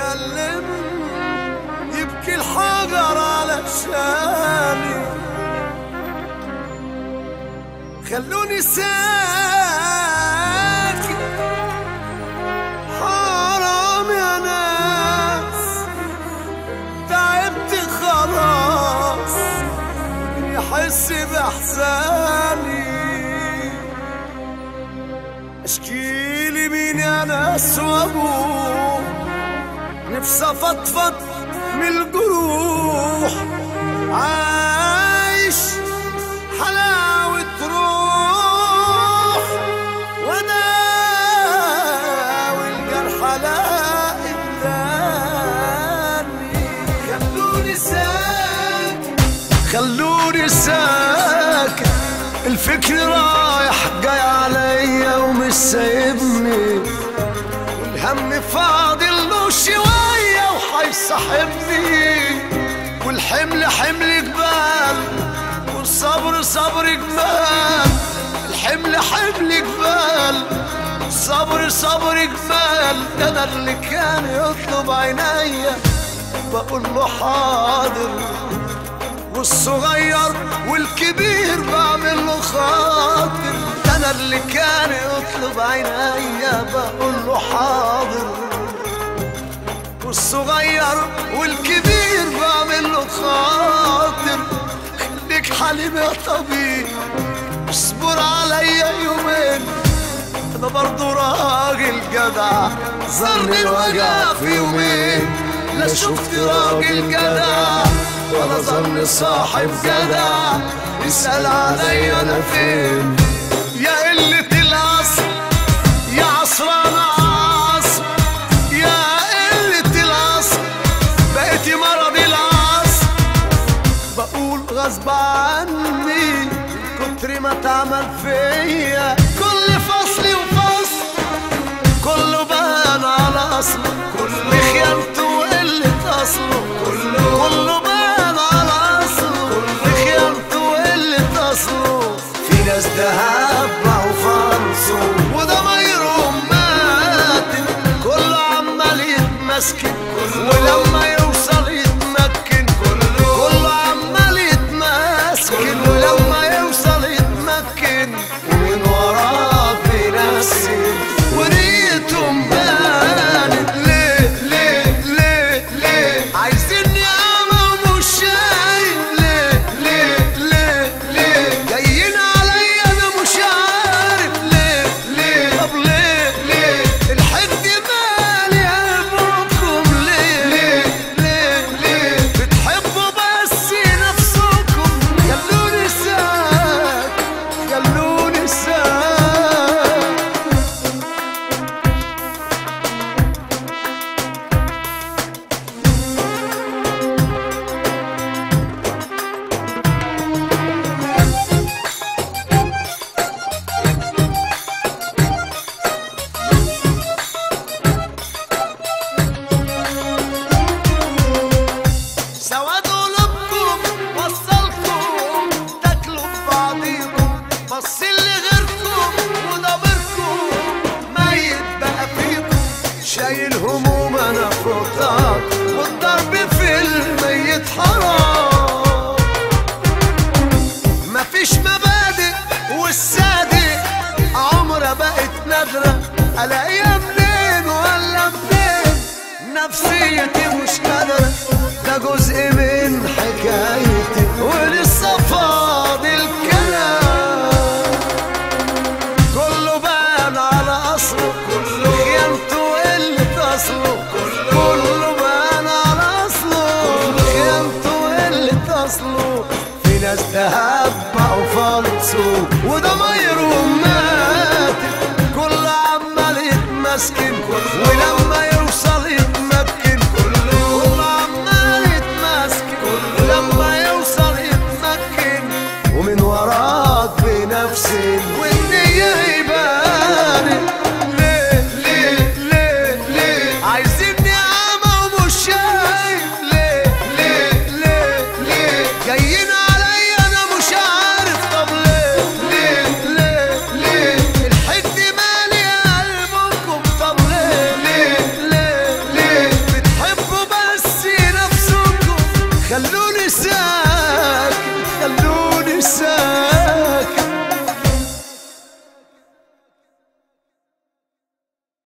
يتكلم يبكي الحجر على شامي. خلوني ساكت حرام يا ناس، تعبت خلاص يحس بإحزاني. اشكيلي مين يا ناس وابوه، نفسي افضفض من الجروح، عايش حلاوة روح وداوي الجرح الاقي بداني. خلوني ساكت خلوني ساكت، الفكر رايح جاي عليا ومش سايبني، والهم فاضل له شوية وحيصاحبني، والحمل حمل جبال والصبر صبر جبال. الحمل حمل جبال والصبر صبر جبال. ده انا اللي كان يطلب عينيا بقول له حاضر، والصغير والكبير بعمل له خاطر. ده انا اللي كان يطلب عينيا بقول له حاضر، والصغير والكبير بعمل له خاطر. خليك حليم يا طبيب اصبر عليا يومين، انا برضه راجل جدع ظلني الوجع في يومين. لا شفت راجل جدع ولا ظن صاحب جدع يسأل عليا انا فين. يا قلة العصر يا عصران عصر، يا قلة العصر بقيتي مرض العصر. بقول غصب عني كتر ما تعمل فيا، كل فصل وفصل كله بان على اصله، كله خيانته وقلة اصله، كله بان على اصله، خيانته وقلة اصله. في ناس دهب معه فانسو وده ميرهم ماتن، كله عمال يتمسكن ولما يوصل يتمكن، كله عمال يتمسكن ولما يوصل يتمكن، ومن وراه بينسي وريتهم بانت. ليه ليه ليه ليه عايزيني اعمى ومش شايف؟ ليه ليه ليه ليه جايين عليا انا مش عارف؟ ليه ليه طب ليه ليه الحقد مالي قلبكم؟ ليه ليه ليه ليه بتحبوا بس نفسكم؟ خلوني ساكت خلوني ساكت. سواد قلوبكم وصلكم تاكلوا ببعضيكم، بص اللي غيركم وضميركم ميت بقى فيكم. شايل هموم انا فوقك والضرب في الميت حرام. مفيش مبادئ والصادق عمرها بقت نادرة، الاقيها منين ولا منين؟ نفسيتي مش قادرة، ده جزء من حكايتي ولسه فاضل كلام. كله بان على اصله، كله خيانته وقلة اصله، كله بان على اصله، خيانته وقلة اصله. في ناس دهب بقوا فالصو وده ميرهم ماتت، كله عمال يتمسكن ولما